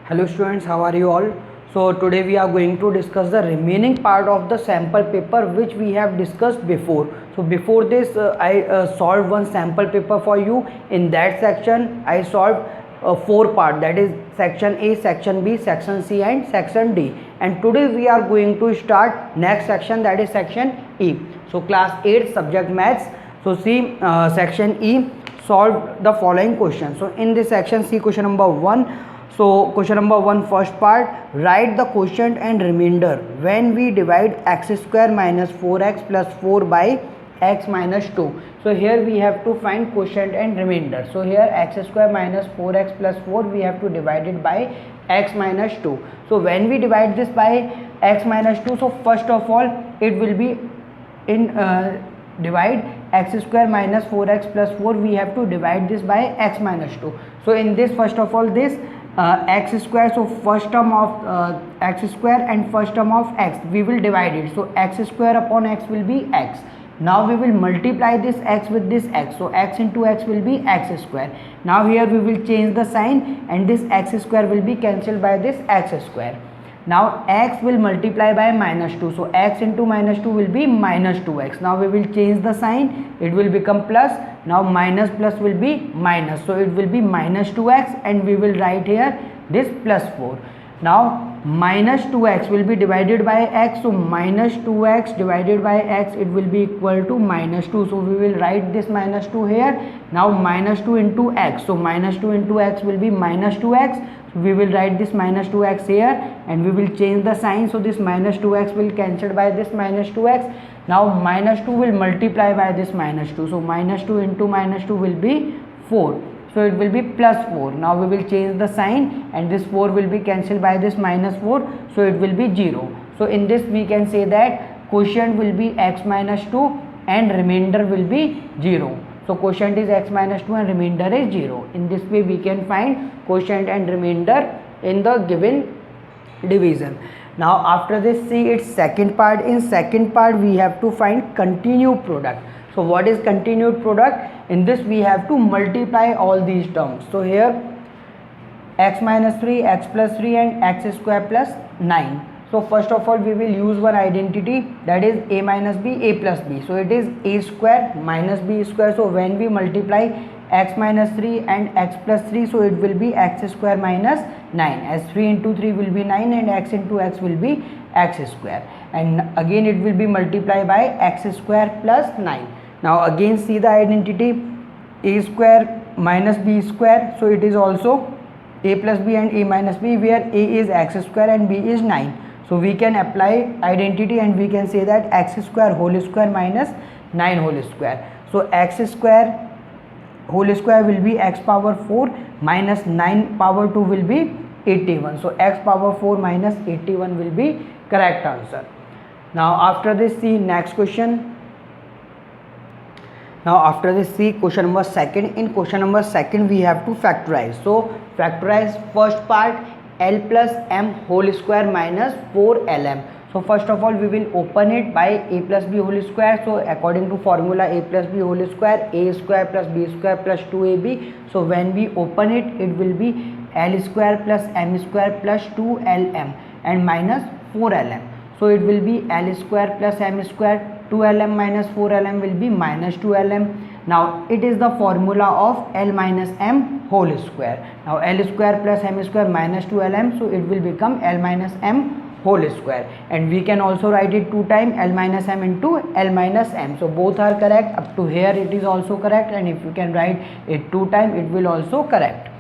Hello students, how are you all? So today we are going to discuss the remaining part of the sample paper which we have discussed before. So before this I solved one sample paper for you. In that section I solved four parts, that is section A, section B, section C and section D. And today we are going to start next section, that is section E. So class 8 subject maths. So see section E, solve the following question. So in this section, see question number 1. So question number 1, first part, write the quotient and remainder when we divide x square minus 4x plus 4 by x minus 2. So here we have to find quotient and remainder. So here x square minus 4x plus 4 we have to divide it by x minus 2. So when we divide this by x minus 2, so first of all it will be in divide x square minus 4x plus 4, we have to divide this by x minus 2. So in this, first of all, this x square, so first term of x square and first term of x, we will divide it. So x square upon x will be x. Now we will multiply this x with this x, so x into x will be x square. Now here we will change the sign and this x square will be cancelled by this x square. Now x will multiply by minus 2, so x into minus 2 will be minus 2x. Now we will change the sign, it will become plus. Now minus plus will be minus, so it will be minus 2x and we will write here this plus 4. Now minus 2x will be divided by x, so minus 2x divided by x, it will be equal to minus 2. So we will write this minus 2 here. Now minus 2 into x, so minus 2 into x will be minus 2x. So we will write this minus 2x here and we will change the sign. So this minus 2x will cancel by this minus 2x. Now minus 2 will multiply by this minus 2. So minus 2 into minus 2 will be 4. So it will be plus 4. Now we will change the sign and this 4 will be cancelled by this minus 4. So it will be 0. So in this we can say that quotient will be x minus 2 and remainder will be 0. So quotient is x minus 2 and remainder is 0. In this way we can find quotient and remainder in the given division. Now after this, see its second part. In second part we have to find continued product. So what is continued product? In this we have to multiply all these terms. So here x minus 3, x plus 3 and x square plus 9. So first of all we will use one identity, that is a minus b, a plus b. So it is a square minus b square. So when we multiply x minus 3 and x plus 3, so it will be x square minus 9, as 3 into 3 will be 9 and x into x will be x square. And again it will be multiplied by x square plus 9. Now again see the identity, a square minus b square. So it is also a plus b and a minus b, where a is x square and b is 9. So we can apply identity and we can say that x square whole square minus 9 whole square. So x square whole square will be x power 4 minus 9 power 2 will be 81. So x power 4 minus 81 will be correct answer. Now after this, see next question. Now after this, see question number 2. In question number 2 we have to factorize. So factorize first part, L plus m whole square minus 4lm. So first of all we will open it by a plus b whole square. So according to formula a plus b whole square, a square plus b square plus 2ab. So when we open it, it will be L square plus m square plus 2lm and minus 4lm. So it will be L square plus m square, 2lm minus 4lm will be minus 2lm. Now it is the formula of L minus m whole square. Now L square plus m square minus 2lm, so it will become L minus m whole square. And we can also write it 2 times L minus m into L minus m. So both are correct. Up to here it is also correct, and if you can write it 2 times, it will also correct.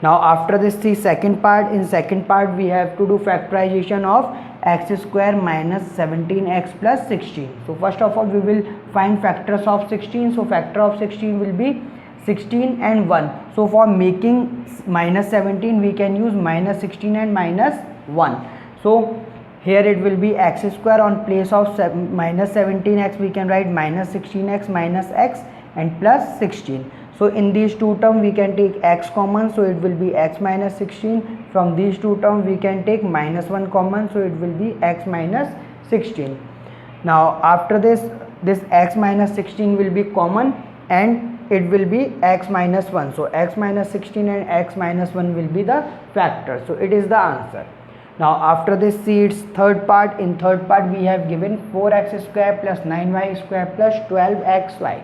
Now after this, the second part. In second part we have to do factorization of x square minus 17x plus 16. So first of all we will find factors of 16. So factor of 16 will be 16 and 1. So for making minus 17 we can use minus 16 and minus 1. So here it will be x square, on place of minus 17x we can write minus 16x minus x and plus 16. So in these two terms we can take x common, so it will be x minus 16. From these two terms we can take minus 1 common, so it will be x minus 16. Now after this, this x minus 16 will be common and it will be x minus 1. So x minus 16 and x minus 1 will be the factor. So it is the answer. Now after this, see its third part. In third part we have given 4x square plus 9y square plus 12xy.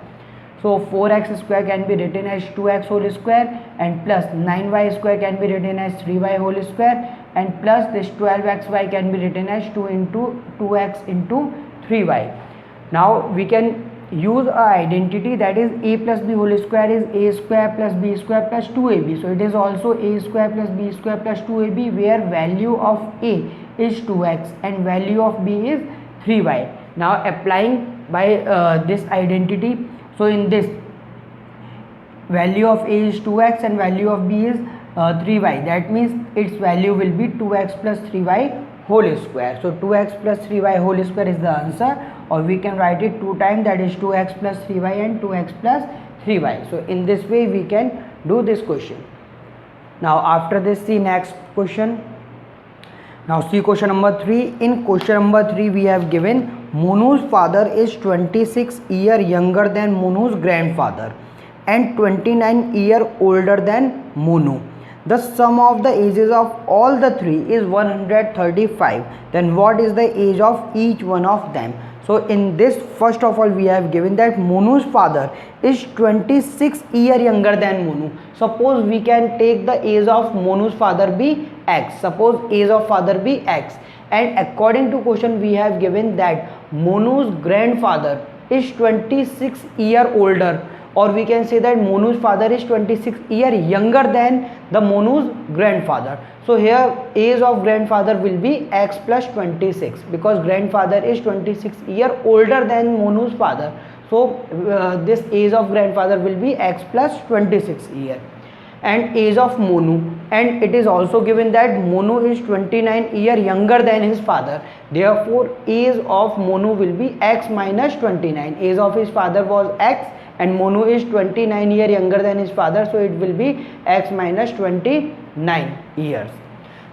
So 4x square can be written as 2x whole square, and plus 9y square can be written as 3y whole square, and plus this 12xy can be written as 2 into 2x into 3y. Now we can use a identity, that is a plus b whole square is a square plus b square plus 2ab. So it is also a square plus b square plus 2ab, where value of a is 2x and value of b is 3y. Now applying by this identity, so in this, value of a is 2x and value of b is 3y. That means its value will be 2x plus 3y whole square. So 2x plus 3y whole square is the answer, or we can write it 2 times, that is 2x plus 3y and 2x plus 3y. So in this way we can do this question. Now after this, see next question. Now see question number 3. In question number 3 we have given Monu's father is 26 years younger than Monu's grandfather and 29 years older than Monu. The sum of the ages of all the three is 135. Then what is the age of each one of them? So in this, first of all we have given that Monu's father is 26 years younger than Monu. Suppose we can take the age of Monu's father be x. Suppose age of father be x, and according to question we have given that Monu's grandfather is 26 years older, or we can say that Monu's father is 26 years younger than the Monu's grandfather. So here age of grandfather will be x plus 26, because grandfather is 26 years older than Monu's father. So this age of grandfather will be x plus 26 years. And age of Monu, and it is also given that Monu is 29 years younger than his father. Therefore age of Monu will be x minus 29. Age of his father was x and Monu is 29 years younger than his father, so it will be x minus 29 years.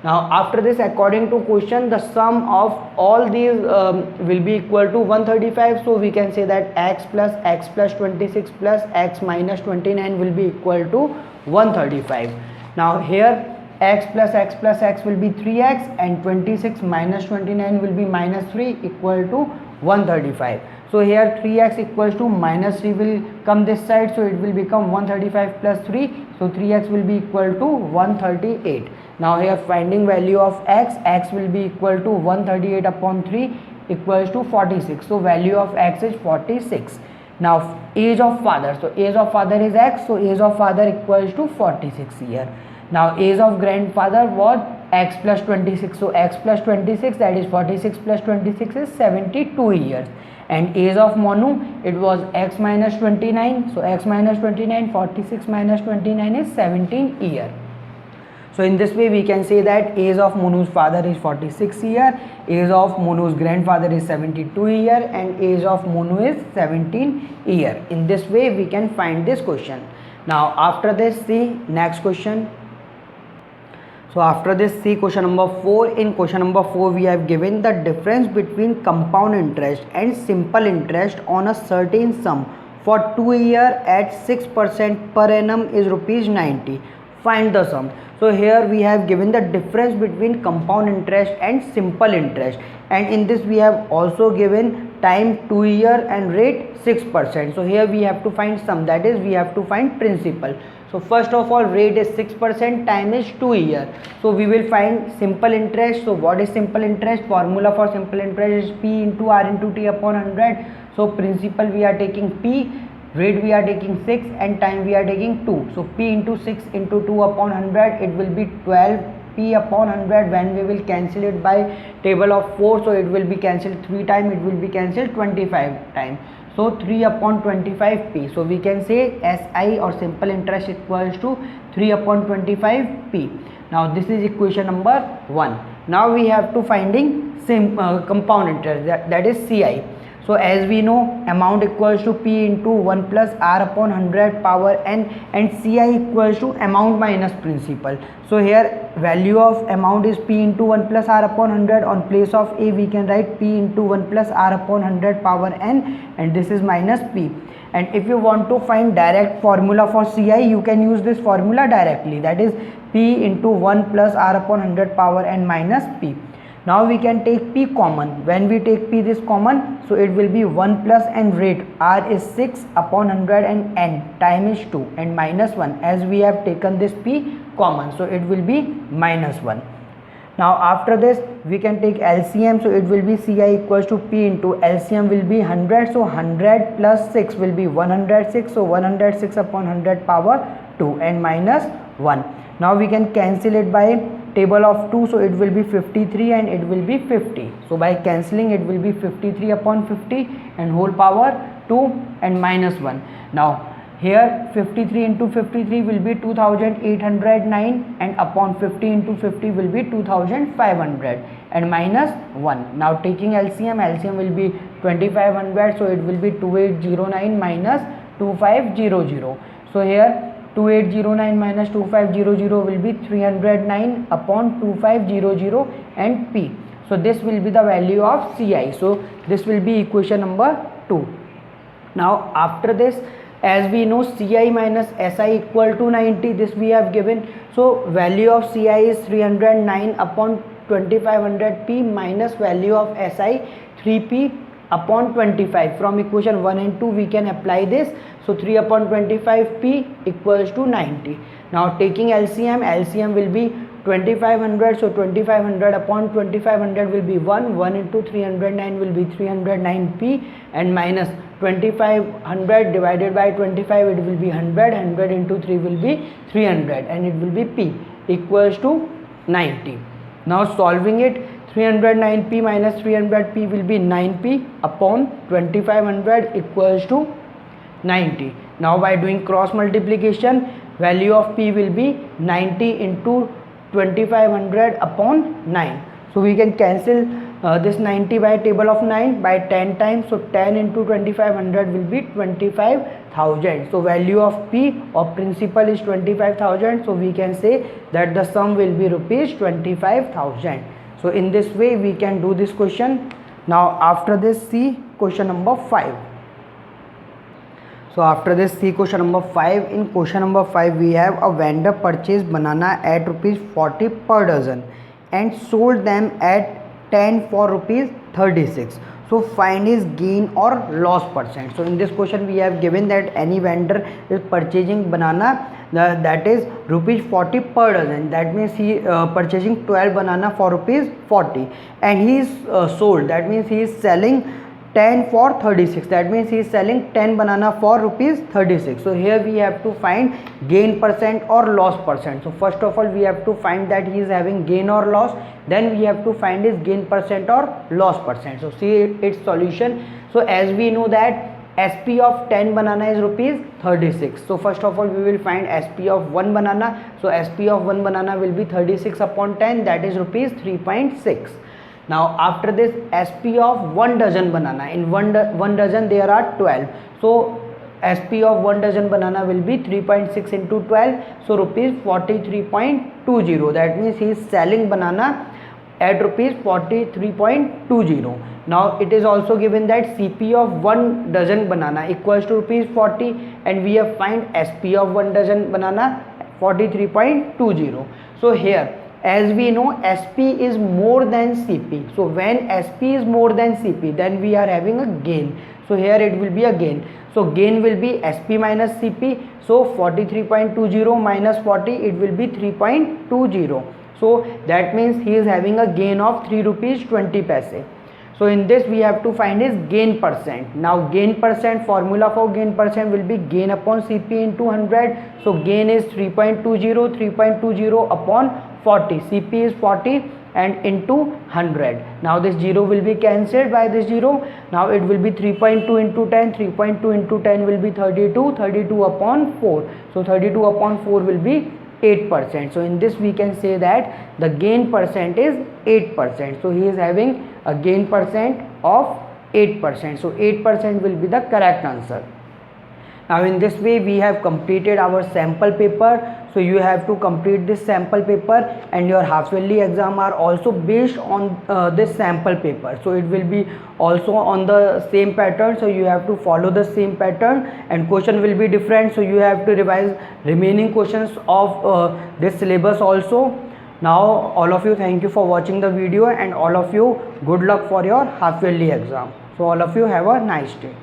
Now after this, according to question, the sum of all these will be equal to 135. So we can say that x plus 26 plus x minus 29 will be equal to 135. Now here x plus x will be 3x, and 26 minus 29 will be minus 3 equal to 135. So here 3x equals to minus 3 will come this side, so it will become 135 plus 3. So 3x will be equal to 138. Now here finding value of x will be equal to 138 upon 3 equals to 46. So value of x is 46. Now age of father, so age of father is x, so age of father equals to 46 years. Now age of grandfather was x plus 26, so x plus 26, that is 46 plus 26 is 72 years. And age of Monu, it was x minus 29, so x minus 29, 46 minus 29 is 17 years. So in this way we can say that age of Monu's father is 46 years, age of Monu's grandfather is 72 years, and age of Monu is 17 years. In this way we can find this question. Now after this, see next question. So after this, see question number 4. In question number 4 we have given the difference between compound interest and simple interest on a certain sum for 2 years at 6% per annum is rupees 90. Find the sum. So here we have given the difference between compound interest and simple interest, and in this we have also given time 2 years and rate 6%. So here we have to find sum, that is we have to find principal. So first of all, rate is 6%, time is 2 years. So we will find simple interest. So what is simple interest? Formula for simple interest is P into R into T upon 100. So principal we are taking P, rate we are taking 6, and time we are taking 2. So P into 6 into 2 upon 100, it will be 12 P upon 100. When we will cancel it by table of 4, so it will be cancelled 3 times, it will be cancelled 25 times. So 3 upon 25 P. So we can say SI or simple interest equals to 3 upon 25 P. Now this is equation number 1. Now we have to finding compound interest, that is CI. So as we know, amount equals to P into 1 plus R upon 100 power n, and CI equals to amount minus principal. So here value of amount is P into 1 plus R upon 100. On place of A we can write P into 1 plus R upon 100 power n, and this is minus P. and if you want to find direct formula for Ci, you can use this formula directly, that is P into 1 plus R upon 100 power n minus P. Now we can take P common. When we take P this common, so it will be 1 plus n rate. R is 6 upon 100 and n time is 2 and minus 1, as we have taken this P common, so it will be minus 1. Now after this we can take LCM, so it will be Ci equals to P into LCM will be 100, so 100 plus 6 will be 106, so 106 upon 100 power 2 and minus 1. Now we can cancel it by table of 2, so it will be 53 and it will be 50. So by cancelling it will be 53 upon 50 and whole power 2 and minus 1. Now here 53 into 53 will be 2809 and upon 50 into 50 will be 2500 and minus 1. Now taking LCM will be 2500, so it will be 2809 minus 2500. So here 2809 minus 2500 will be 309 upon 2500 and P. So this will be the value of Ci. So this will be equation number 2. Now after this, as we know, Ci minus Si equal to 90, this we have given. So value of Ci is 309 upon 2500 P minus value of Si 3P upon 25. From equation 1 and 2 we can apply this. So 3 upon 25 P equals to 90. Now taking LCM will be 2500, so 2500 upon 2500 will be 1 into 309 will be 309 P and minus 2500 divided by 25, it will be 100 into 3 will be 300 and it will be P equals to 90. Now solving it, 309P minus 300P will be 9P upon 2500 equals to 90. Now by doing cross multiplication, value of P will be 90 into 2500 upon 9. So we can cancel this 90 by table of 9 by 10 times. So 10 into 2500 will be 25,000. So value of P of principal is 25,000. So we can say that the sum will be rupees 25,000. So in this way we can do this question. Now after this, see question number 5. So after this, see question number 5. In question number 5 we have a vendor purchased banana at rupees 40 per dozen and sold them at 10 for rupees 36. So find his gain or loss percent. So in this question we have given that any vendor is purchasing banana that is rupees 40 per dozen. That means he purchasing 12 banana for rupees 40 and he is sold. That means he is selling 10 for 36. That means he is selling 10 banana for rupees 36. So here we have to find gain percent or loss percent. So first of all we have to find that he is having gain or loss. Then we have to find his gain percent or loss percent. So see its solution. So as we know that SP of 10 banana is rupees 36. So first of all we will find SP of 1 banana. So SP of 1 banana will be 36 upon 10, that is rupees 3.6. Now after this, SP of 1 dozen banana, in 1 dozen there are 12. So SP of 1 dozen banana will be 3.6 into 12, so rupees 43.20. That means he is selling banana at rupees 43.20. Now it is also given that CP of 1 dozen banana equals to rupees 40 and we have find SP of 1 dozen banana 43.20. So here, as we know, SP is more than CP. So when SP is more than CP, then we are having a gain. So here it will be a gain. So gain will be SP minus CP. So 43.20 minus 40, it will be 3.20. So that means he is having a gain of 3 rupees 20 paise. So in this we have to find his gain percent. Now gain percent, formula for gain percent will be gain upon CP into 100. So gain is 3.20 upon 40. CP is 40 and into 100. Now this 0 will be cancelled by this 0. Now it will be 3.2 into 10. 3.2 into 10 will be 32. 32 upon 4. So 32 upon 4 will be 8%. So in this we can say that the gain percent is 8%. So he is having a gain percent of 8%. So 8% will be the correct answer. Now in this way we have completed our sample paper. So you have to complete this sample paper, and your half yearly exam are also based on this sample paper. So it will be also on the same pattern, so you have to follow the same pattern, and question will be different, so you have to revise remaining questions of this syllabus also. Now all of you, thank you for watching the video, and all of you, good luck for your half yearly exam. So all of you have a nice day.